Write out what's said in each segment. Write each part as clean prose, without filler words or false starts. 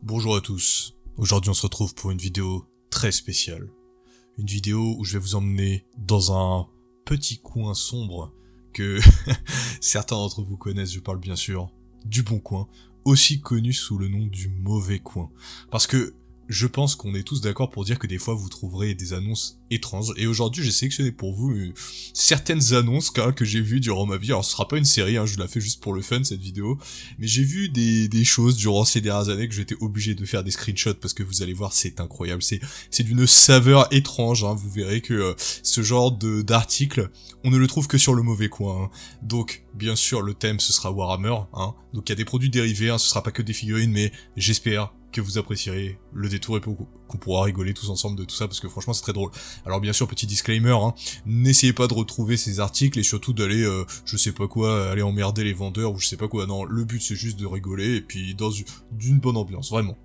Bonjour à tous, aujourd'hui on se retrouve pour une vidéo très spéciale. Une vidéo où je vais vous emmener dans un petit coin sombre que certains d'entre vous connaissent, je parle bien sûr du Bon Coin, aussi connu sous le nom du Mauvais Coin. Parce que je pense qu'on est tous d'accord pour dire que des fois vous trouverez des annonces étranges, et aujourd'hui j'ai sélectionné pour vous certaines annonces que j'ai vues durant ma vie. Alors ce sera pas une série, je la fais juste pour le fun cette vidéo, mais j'ai vu des choses durant ces dernières années que j'étais obligé de faire des screenshots parce que vous allez voir, c'est incroyable, c'est d'une saveur étrange, vous verrez que ce genre d'article, on ne le trouve que sur le Mauvais Coin. Donc bien sûr le thème ce sera Warhammer, donc il y a des produits dérivés, ce sera pas que des figurines, mais j'espère que vous apprécierez le détour et qu'on pourra rigoler tous ensemble de tout ça parce que franchement c'est très drôle. Alors bien sûr, petit disclaimer, n'essayez pas de retrouver ces articles et surtout d'aller, je sais pas quoi, aller emmerder les vendeurs ou je sais pas quoi. Non, le but c'est juste de rigoler et puis dans d'une bonne ambiance, vraiment.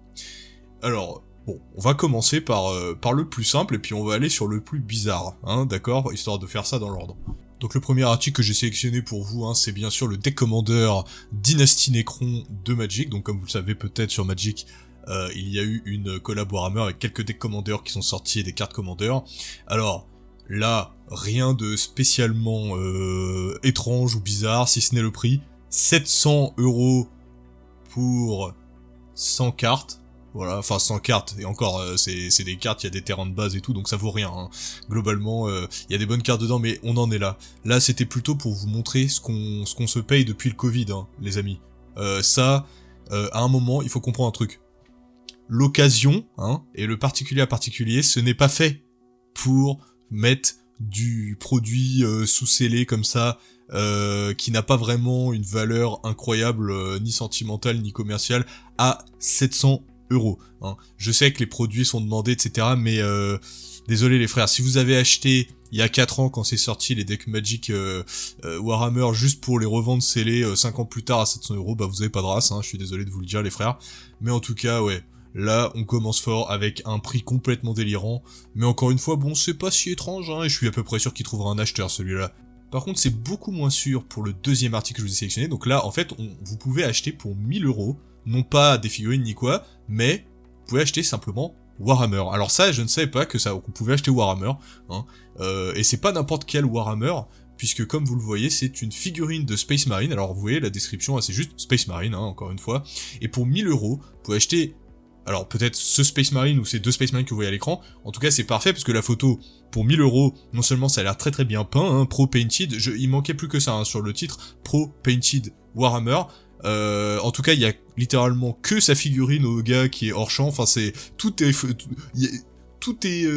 Alors, bon, on va commencer par le plus simple et puis on va aller sur le plus bizarre, d'accord, histoire de faire ça dans l'ordre. Donc le premier article que j'ai sélectionné pour vous, c'est bien sûr le Deck Commander Dynasty Necron de Magic. Donc comme vous le savez peut-être sur Magic, il y a eu une collab Warhammer avec quelques decks Commander qui sont sortis et des cartes Commander. Alors là, rien de spécialement étrange ou bizarre, si ce n'est le prix. 700€ pour 100 cartes. Voilà, enfin 100 cartes, et encore, c'est des cartes, il y a des terrains de base et tout, donc ça vaut rien. Globalement, il y a des bonnes cartes dedans, mais on en est là. Là, c'était plutôt pour vous montrer ce qu'on se paye depuis le Covid, les amis. À un moment, il faut comprendre un truc. L'occasion, et le particulier à particulier, ce n'est pas fait pour mettre du produit sous-scellé comme ça, qui n'a pas vraiment une valeur incroyable, ni sentimentale, ni commerciale, à 700€. Je sais que les produits sont demandés, etc., mais désolé les frères, si vous avez acheté il y a 4 ans quand c'est sorti les decks Magic Warhammer juste pour les revendre scellés 5 ans plus tard à 700€, bah vous avez pas de race, je suis désolé de vous le dire les frères, mais en tout cas ouais, là on commence fort avec un prix complètement délirant, mais encore une fois bon c'est pas si étrange, et je suis à peu près sûr qu'il trouvera un acheteur celui-là. Par contre c'est beaucoup moins sûr pour le deuxième article que je vous ai sélectionné, donc là en fait vous pouvez acheter pour 1000€, non pas des figurines ni quoi, mais vous pouvez acheter simplement Warhammer. Alors ça, je ne savais pas qu'on pouvait acheter Warhammer, et c'est pas n'importe quel Warhammer, puisque comme vous le voyez, c'est une figurine de Space Marine. Alors vous voyez la description, c'est juste Space Marine, encore une fois, et pour 1000€, vous pouvez acheter, alors peut-être ce Space Marine ou ces deux Space Marine que vous voyez à l'écran. En tout cas c'est parfait parce que la photo, pour 1000€, non seulement ça a l'air très très bien peint, Pro Painted, il manquait plus que ça sur le titre, Pro Painted Warhammer. En tout cas, il y a littéralement que sa figurine au gars qui est hors champ. Enfin, tout est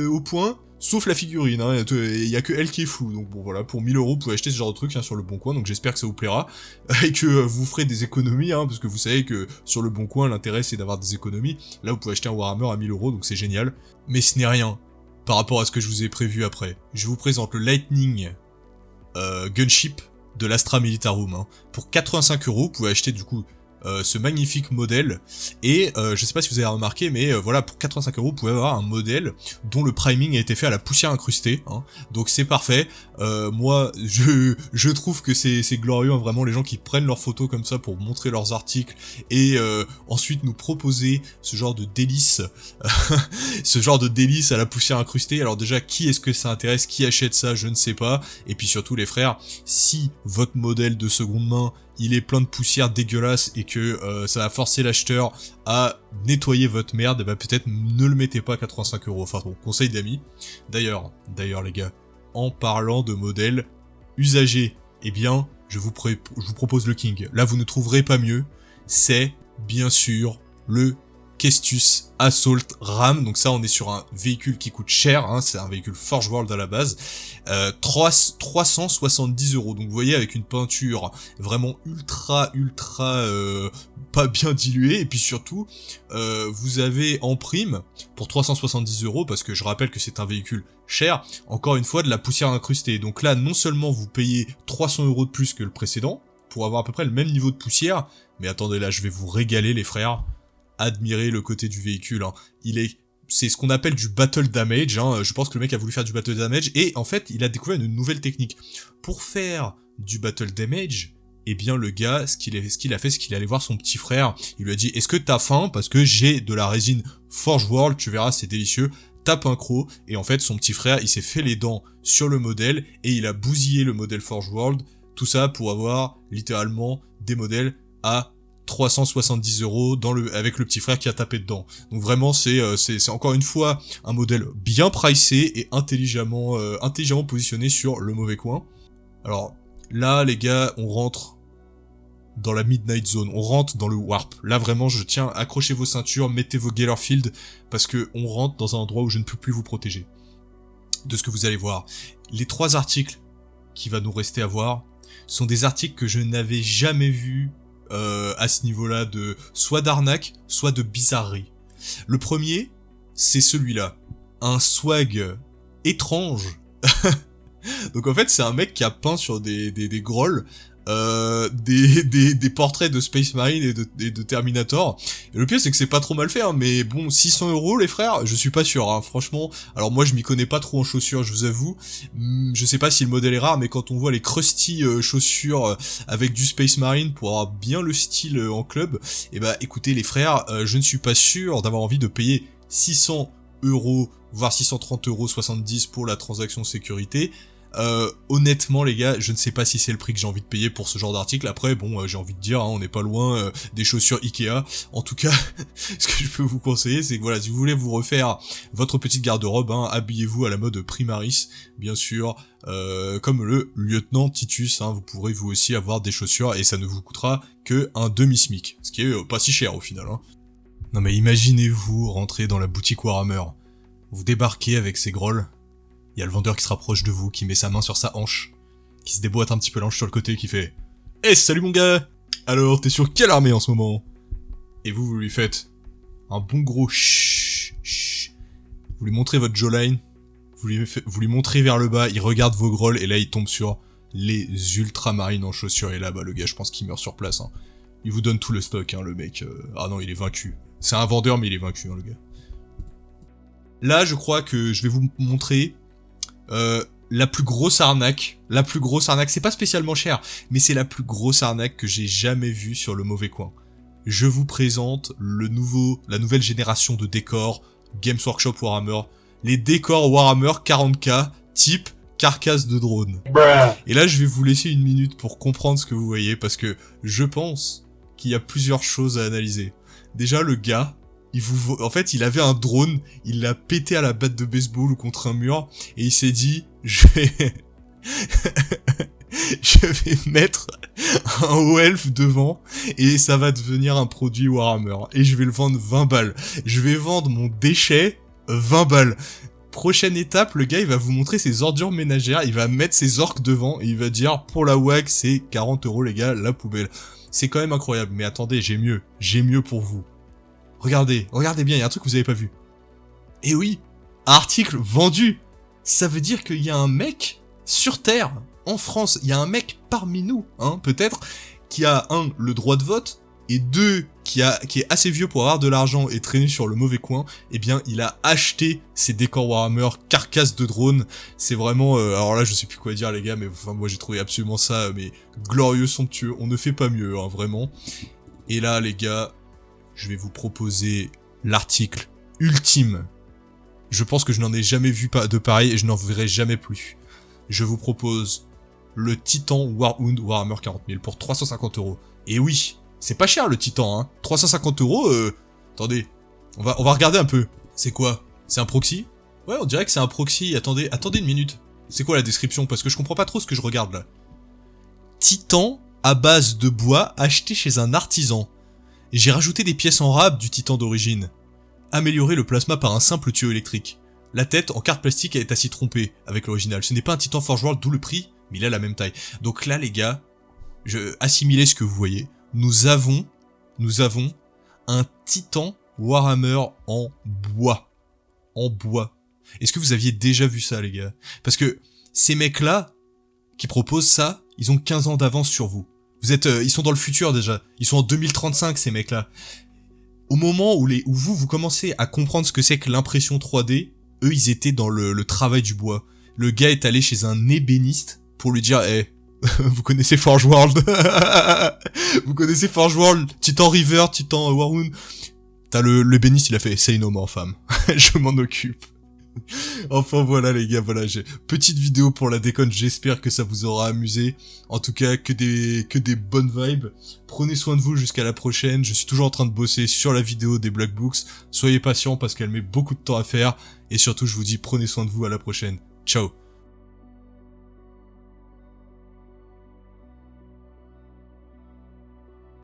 au point, sauf la figurine. Il y a que elle qui est floue. Donc bon, voilà, pour 1000€, vous pouvez acheter ce genre de truc sur le Bon Coin. Donc j'espère que ça vous plaira et que vous ferez des économies, parce que vous savez que sur le Bon Coin, l'intérêt c'est d'avoir des économies. Là, vous pouvez acheter un Warhammer à 1000€, donc c'est génial. Mais ce n'est rien par rapport à ce que je vous ai prévu après. Je vous présente le Lightning Gunship de l'Astra Militarum. Pour 85€, vous pouvez acheter du coup ce magnifique modèle, et je sais pas si vous avez remarqué, mais voilà, pour 85€, vous pouvez avoir un modèle dont le priming a été fait à la poussière incrustée, donc c'est parfait. Moi, je trouve que c'est glorieux, vraiment, les gens qui prennent leurs photos comme ça pour montrer leurs articles, et ensuite nous proposer ce genre de délice, ce genre de délice à la poussière incrustée. Alors déjà, qui est-ce que ça intéresse, qui achète ça, je ne sais pas, et puis surtout les frères, si votre modèle de seconde main il est plein de poussière dégueulasse et que ça va forcer l'acheteur à nettoyer votre merde, bah peut-être ne le mettez pas à 85€. Enfin bon, conseil d'amis. D'ailleurs les gars, en parlant de modèles usagés, eh bien, je vous propose le King. Là, vous ne trouverez pas mieux. C'est bien sûr le Kestus Assault Ram. Donc ça, on est sur un véhicule qui coûte cher, c'est un véhicule Forge World à la base. 370€. Donc vous voyez, avec une peinture vraiment ultra pas bien diluée, et puis surtout vous avez en prime pour 370€, parce que je rappelle que c'est un véhicule cher, encore une fois de la poussière incrustée. Donc là, non seulement vous payez 300€ de plus que le précédent pour avoir à peu près le même niveau de poussière, mais attendez, là je vais vous régaler les frères. Admirez le côté du véhicule, c'est ce qu'on appelle du battle damage, je pense que le mec a voulu faire du battle damage, et en fait il a découvert une nouvelle technique. Pour faire du battle damage, eh bien le gars, ce qu'il a fait, c'est qu'il est allé voir son petit frère, il lui a dit « Est-ce que t'as faim? Parce que j'ai de la résine Forge World, tu verras, c'est délicieux. » Tape un croc, et en fait, son petit frère, il s'est fait les dents sur le modèle, et il a bousillé le modèle Forge World, tout ça pour avoir, littéralement, des modèles à 370 € avec le petit frère qui a tapé dedans. Donc vraiment, c'est encore une fois un modèle bien pricé et intelligemment positionné sur le mauvais coin. Alors, là, les gars, on rentre dans la Midnight Zone, on rentre dans le Warp. Là, vraiment, je tiens, accrochez vos ceintures, mettez vos Gellerfield, parce que on rentre dans un endroit où je ne peux plus vous protéger. De ce que vous allez voir. Les 3 articles qui va nous rester à voir sont des articles que je n'avais jamais vus à ce niveau-là, soit d'arnaque, soit de bizarrerie. Le premier, c'est celui-là. Un swag étrange. Donc en fait, c'est un mec qui a peint sur des grolls des portraits de Space Marine et de Terminator. Et le pire, c'est que c'est pas trop mal fait, hein, mais bon, 600 € les frères, je suis pas sûr, hein, franchement. Alors moi, je m'y connais pas trop en chaussures, je vous avoue. Je sais pas si le modèle est rare, mais quand on voit les crusty chaussures avec du Space Marine pour avoir bien le style en club, et bah écoutez les frères, je ne suis pas sûr d'avoir envie de payer 600 €, voire 630,70 € pour la transaction sécurité. Honnêtement les gars, je ne sais pas si c'est le prix que j'ai envie de payer pour ce genre d'article. Après bon, j'ai envie de dire, hein, on n'est pas loin des chaussures Ikea. En tout cas, ce que je peux vous conseiller, c'est que voilà, si vous voulez vous refaire votre petite garde-robe, hein, habillez-vous à la mode Primaris, bien sûr, comme le lieutenant Titus, hein, vous pourrez vous aussi avoir des chaussures et ça ne vous coûtera que un demi-smic, ce qui est pas si cher au final, hein. Non mais imaginez-vous rentrer dans la boutique Warhammer, vous débarquez avec ces grolls. Il y a le vendeur qui se rapproche de vous, qui met sa main sur sa hanche, qui se déboîte un petit peu l'hanche sur le côté, qui fait « Eh, salut mon gars! Alors, t'es sur quelle armée en ce moment ?» Et vous lui faites un bon gros chut, chut. Vous lui montrez votre jawline, vous lui montrez vers le bas, il regarde vos grolls, et là il tombe sur les ultramarines en chaussures, et là, bah le gars, je pense qu'il meurt sur place, hein. Il vous donne tout le stock, hein, le mec. Ah non, il est vaincu. C'est un vendeur, mais il est vaincu, hein, le gars. Là, je crois que je vais vous montrer la plus grosse arnaque, c'est pas spécialement cher, mais c'est la plus grosse arnaque que j'ai jamais vue sur le mauvais coin. Je vous présente la nouvelle génération de décors Games Workshop Warhammer, les décors Warhammer 40K type carcasse de drone. Et là, je vais vous laisser une minute pour comprendre ce que vous voyez, parce que je pense qu'il y a plusieurs choses à analyser. Déjà, le gars, en fait, il avait un drone, il l'a pété à la batte de baseball ou contre un mur, et il s'est dit, je vais mettre un O-Elf devant, et ça va devenir un produit Warhammer. Et je vais le vendre 20 balles. Je vais vendre mon déchet 20 balles. Prochaine étape, le gars, il va vous montrer ses ordures ménagères, il va mettre ses orques devant, et il va dire, pour la WAG, c'est 40 € les gars, la poubelle. C'est quand même incroyable, mais attendez, j'ai mieux pour vous. Regardez bien, il y a un truc que vous avez pas vu. Et oui, article vendu. Ça veut dire qu'il y a un mec sur Terre, en France, il y a un mec parmi nous, hein, peut-être, qui a, 1, le droit de vote, et 2, qui est assez vieux pour avoir de l'argent et traîner sur le mauvais coin. Eh bien, il a acheté ces décors Warhammer, carcasse de drone. C'est vraiment, alors là, je sais plus quoi dire, les gars, mais enfin, moi, j'ai trouvé absolument ça, mais glorieux, somptueux. On ne fait pas mieux, hein, vraiment. Et là, les gars, je vais vous proposer l'article ultime. Je pense que je n'en ai jamais vu de pareil et je n'en verrai jamais plus. Je vous propose le Titan Warhound Warhammer 40 000 pour 350 €. Et oui, c'est pas cher le Titan, hein. 350 €, attendez, on va regarder un peu. C'est quoi? C'est un proxy? Ouais, on dirait que c'est un proxy. Attendez une minute. C'est quoi la description? Parce que je comprends pas trop ce que je regarde là. Titan à base de bois acheté chez un artisan. J'ai rajouté des pièces en rab du Titan d'origine. Améliorer le plasma par un simple tuyau électrique. La tête en carte plastique est assez trompée avec l'original. Ce n'est pas un Titan Forge World, d'où le prix, mais il a la même taille. Donc là les gars, assimilez ce que vous voyez. Nous avons un Titan Warhammer en bois. En bois. Est-ce que vous aviez déjà vu ça les gars? Parce que ces mecs-là, qui proposent ça, ils ont 15 ans d'avance sur vous. Ils sont dans le futur déjà. Ils sont en 2035 ces mecs-là. Au moment où vous commencez à comprendre ce que c'est que l'impression 3D, eux ils étaient dans le travail du bois. Le gars est allé chez un ébéniste pour lui dire, Vous connaissez Forge World. Vous connaissez Forge World, Titan River, Titan Warhoon. T'as le béniste, il a fait Say no more, femme. Je m'en occupe. Enfin voilà les gars, voilà, j'ai petite vidéo pour la déconne, j'espère que ça vous aura amusé. En tout cas, que des bonnes vibes. Prenez soin de vous jusqu'à la prochaine. Je suis toujours en train de bosser sur la vidéo des Black Books. Soyez patients parce qu'elle met beaucoup de temps à faire. Et surtout, je vous dis, prenez soin de vous, à la prochaine. Ciao.